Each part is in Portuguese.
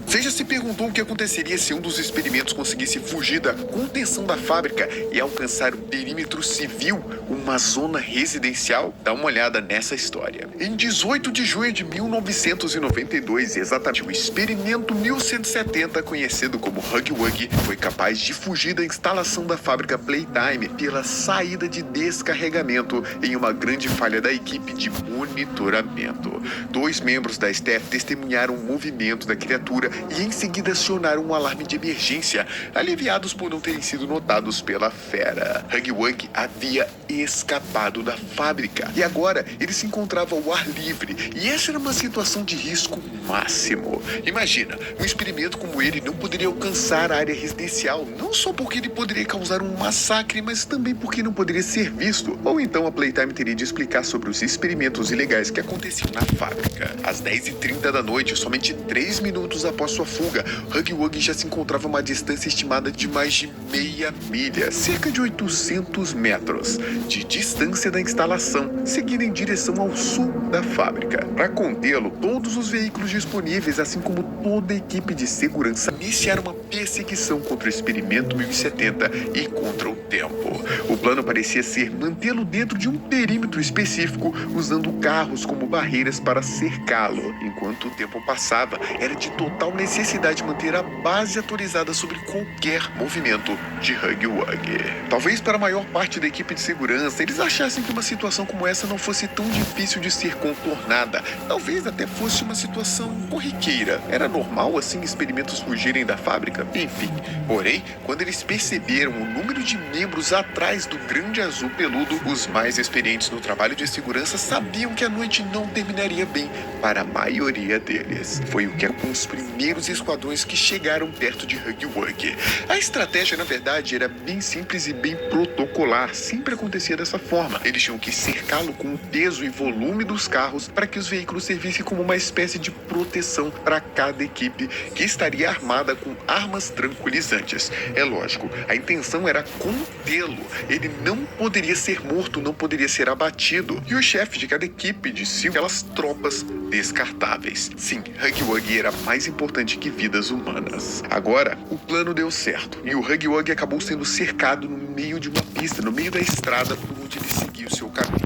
Você já se perguntou o que aconteceria se um dos experimentos conseguisse fugir da contenção da fábrica e alcançar o perímetro civil, uma zona residencial? Dá uma olhada nessa história. Em 18 de junho de 1992, exatamente, o experimento 1170, conhecido como Huggy Wuggy, foi capaz de fugir da instalação da fábrica Playtime pela saída de descarregamento em uma grande falha da equipe de monitoramento. 2 membros da staff testemunharam o movimento da criatura e em seguida acionaram um alarme de emergência, aliviados por não terem sido notados pela fera. Huggy Wuggy havia escapado da fábrica e agora ele se encontrava ao ar livre, e essa era uma situação de risco máximo. Imagina, um experimento como ele não poderia alcançar a área residencial, não só porque ele poderia causar um massacre, mas também porque não poderia ser visto, ou então a Playtime teria de explicar sobre os experimentos ilegais que aconteciam na fábrica. Às 10h30 da noite, somente 3 minutos após sua fuga, Huggy Wuggy já se encontrava a uma distância estimada de mais de meia milha, cerca de 800 metros, de distância da instalação, seguindo em direção ao sul da fábrica. Para contê-lo, todos os veículos disponíveis, assim como toda a equipe de segurança, iniciaram uma perseguição contra o experimento 1070 e contra o tempo. O plano parecia ser mantê-lo dentro de um perímetro específico, usando carros como barreiras para cercá-lo. Enquanto o tempo passava, era de total necessidade manter a base atualizada sobre qualquer movimento de Huggy Wuggy. Talvez para a maior parte da equipe de segurança, eles achassem que uma situação como essa não fosse tão difícil de ser contornada. Talvez até fosse uma situação corriqueira. Era normal assim experimentos fugirem da fábrica? Enfim. Porém, quando eles perceberam o número de membros atrás do grande azul peludo, os mais experientes no trabalho de segurança sabiam que a noite não terminaria bem para a maioria deles. Foi o que aconteceu com os primeiros esquadrões que chegaram perto de Huggy Wuggy. A estratégia, na verdade, era bem simples e bem protocolar. Sempre acontecia dessa forma. Eles tinham que cercá-lo com o peso e volume dos carros para que os veículos servissem como uma espécie de proteção para cada equipe que estaria armada com armas tranquilizantes. É lógico, a intenção era contê-lo. Ele não poderia ser morto, não poderia ser abatido. E o chefe de cada equipe disse aquelas tropas descartáveis. Sim, Huggy Wuggy era mais importante que vidas humanas. Agora, o plano deu certo e o Huggy Wuggy acabou sendo cercado no meio de uma pista, no meio da estrada por onde ele seguiu seu caminho.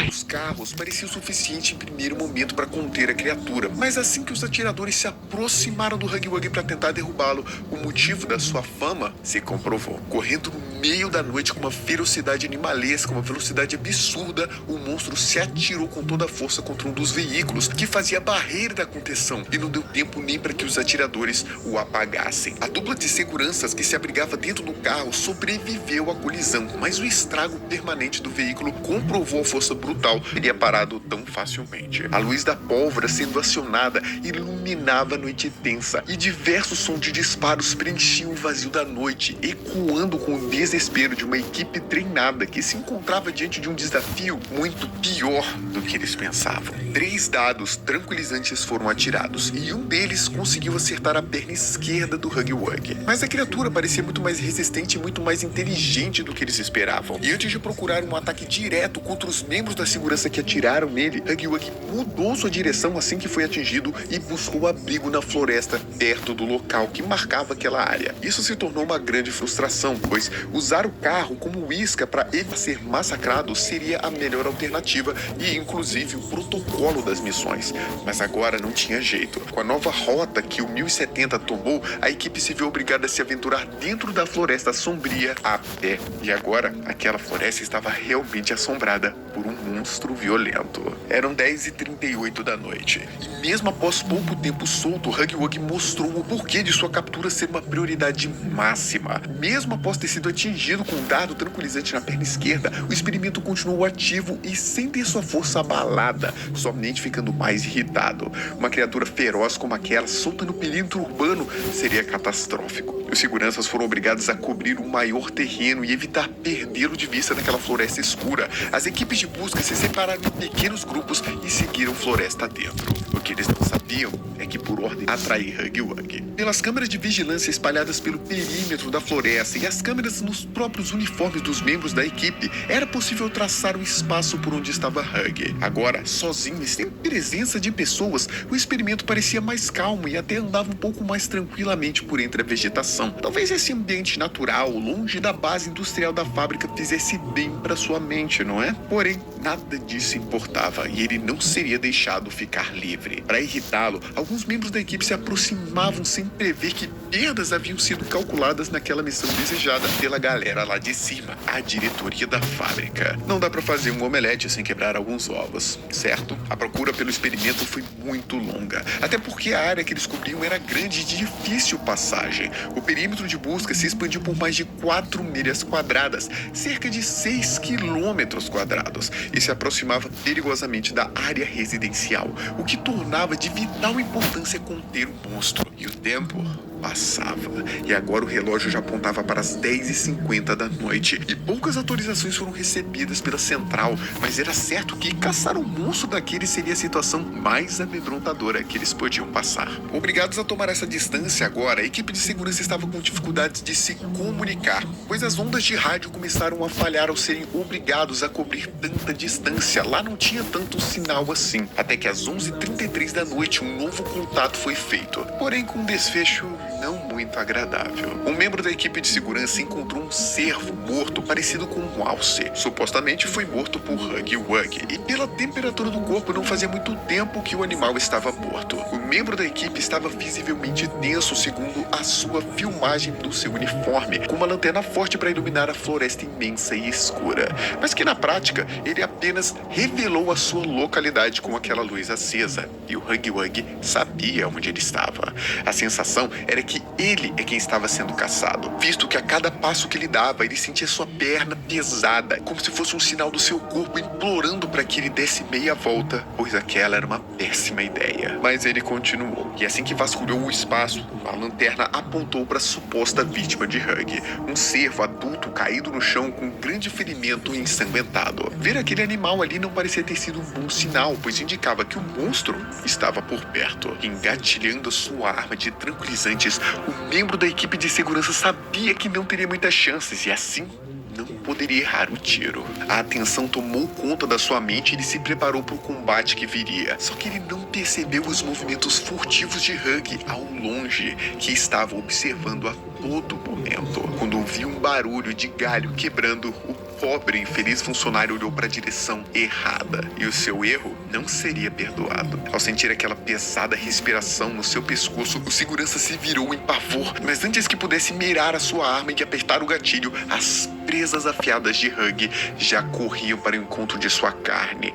Os carros pareciam o suficiente em primeiro momento para conter a criatura, mas assim que os atiradores se aproximaram do Huggy Wuggy para tentar derrubá-lo, o motivo da sua fama se comprovou. Correndo no meio da noite com uma ferocidade animalesca, uma velocidade absurda, o monstro se atirou com toda a força contra um dos veículos que fazia a barreira da contenção e não deu tempo nem para que os atiradores o apagassem. A dupla de seguranças que se abrigava dentro do carro sobreviveu à colisão, mas o estrago permanente do veículo comprovou a força brutal teria parado tão facilmente. A luz da pólvora sendo acionada iluminava a noite tensa e diversos sons de disparos preenchiam o vazio da noite, ecoando com o desespero de uma equipe treinada que se encontrava diante de um desafio muito pior do que eles pensavam. 3 dados tranquilizantes foram atirados e um deles conseguiu acertar a perna esquerda do Huggy Wuggy. Mas a criatura parecia muito mais resistente e muito mais inteligente do que eles esperavam. E antes de procurar um ataque direto contra os membros da segurança que atiraram nele, Huggy Wuggy mudou sua direção assim que foi atingido e buscou abrigo na floresta perto do local que marcava aquela área. Isso se tornou uma grande frustração, pois usar o carro como isca para ele ser massacrado seria a melhor alternativa e inclusive o protocolo das missões. Mas agora não tinha jeito. Com a nova rota que o 1070 tomou, a equipe se viu obrigada a se aventurar dentro da floresta sombria a pé. E agora, aquela floresta estava realmente assombrada por um monstro violento. Eram 10h38 da noite. E mesmo após pouco tempo solto, Huggy Wuggy mostrou o porquê de sua captura ser uma prioridade máxima. Mesmo após ter sido atingido com um dardo tranquilizante na perna esquerda, o experimento continuou ativo e sem ter sua força abalada, somente ficando mais irritado. Uma criatura feroz como aquela, solta no perímetro urbano, seria catastrófico. Os seguranças foram obrigados a cobrir um maior terreno e evitar perdê-lo de vista naquela floresta escura. As equipes de busca se separaram em pequenos grupos e seguiram floresta dentro. O que eles não sabiam é que, por ordem, atrair Huggy Wuggy. Pelas câmeras de vigilância espalhadas pelo perímetro da floresta e as câmeras nos próprios uniformes dos membros da equipe, era possível traçar o espaço por onde estava Hug. Agora, sozinho e sem presença de pessoas, o experimento parecia mais calmo e até andava um pouco mais tranquilamente por entre a vegetação. Talvez esse ambiente natural, longe da base industrial da fábrica, fizesse bem para sua mente, não é? Porém, nada disso importava e ele não seria deixado ficar livre. Para irritá-lo, alguns membros da equipe se aproximavam sem prever que perdas haviam sido calculadas naquela missão desejada pela galera lá de cima, a diretoria da fábrica. Não dá para fazer um omelete sem quebrar alguns ovos, certo? A procura pelo experimento foi muito longa, até porque a área que eles cobriam era grande e de difícil passagem. O perímetro de busca se expandiu por mais de 4 milhas quadradas, cerca de 6 quilômetros quadrados, e se aproximava perigosamente da área residencial, o que tornava de vital importância conter o monstro. E o tempo passava, e agora o relógio já apontava para as 10h50 da noite, e poucas atualizações foram recebidas pela central, mas era certo que caçar o monstro daquele seria a situação mais amedrontadora que eles podiam passar. Obrigados a tomar essa distância agora, a equipe de segurança estava com dificuldades de se comunicar, pois as ondas de rádio começaram a falhar ao serem obrigados a cobrir tanta distância. Lá não tinha tanto sinal assim, até que às 11h33 da noite um novo contato foi feito, porém com um desfecho não muito agradável. Um membro da equipe de segurança encontrou um cervo morto parecido com um alce. Supostamente foi morto por Huggy Wuggy, e pela temperatura do corpo não fazia muito tempo que o animal estava morto. O membro da equipe estava visivelmente tenso segundo a sua filmagem do seu uniforme, com uma lanterna forte para iluminar a floresta imensa e escura, mas que na prática ele apenas revelou a sua localidade com aquela luz acesa, e o Huggy Wuggy sabia onde ele estava. A sensação era que ele é quem estava sendo caçado, visto que a cada passo que ele dava, ele sentia sua perna pesada, como se fosse um sinal do seu corpo implorando para que ele desse meia volta, pois aquela era uma péssima ideia. Mas ele continuou, e assim que vasculhou o espaço, a lanterna apontou para a suposta vítima de Hug, um cervo adulto caído no chão com um grande ferimento e ensanguentado. Ver aquele animal ali não parecia ter sido um bom sinal, pois indicava que o monstro estava por perto. Engatilhando sua arma de tranquilizantes, o membro da equipe de segurança sabia que não teria muitas chances e assim não poderia errar o tiro. A atenção tomou conta da sua mente e ele se preparou para o combate que viria. Só que ele não percebeu os movimentos furtivos de Hug ao longe, que estava observando a todo momento. Quando ouviu um barulho de galho quebrando, o pobre e infeliz funcionário olhou para a direção errada, e o seu erro não seria perdoado. Ao sentir aquela pesada respiração no seu pescoço, o segurança se virou em pavor, mas antes que pudesse mirar a sua arma e apertar o gatilho, as presas afiadas de Hug já corriam para o encontro de sua carne.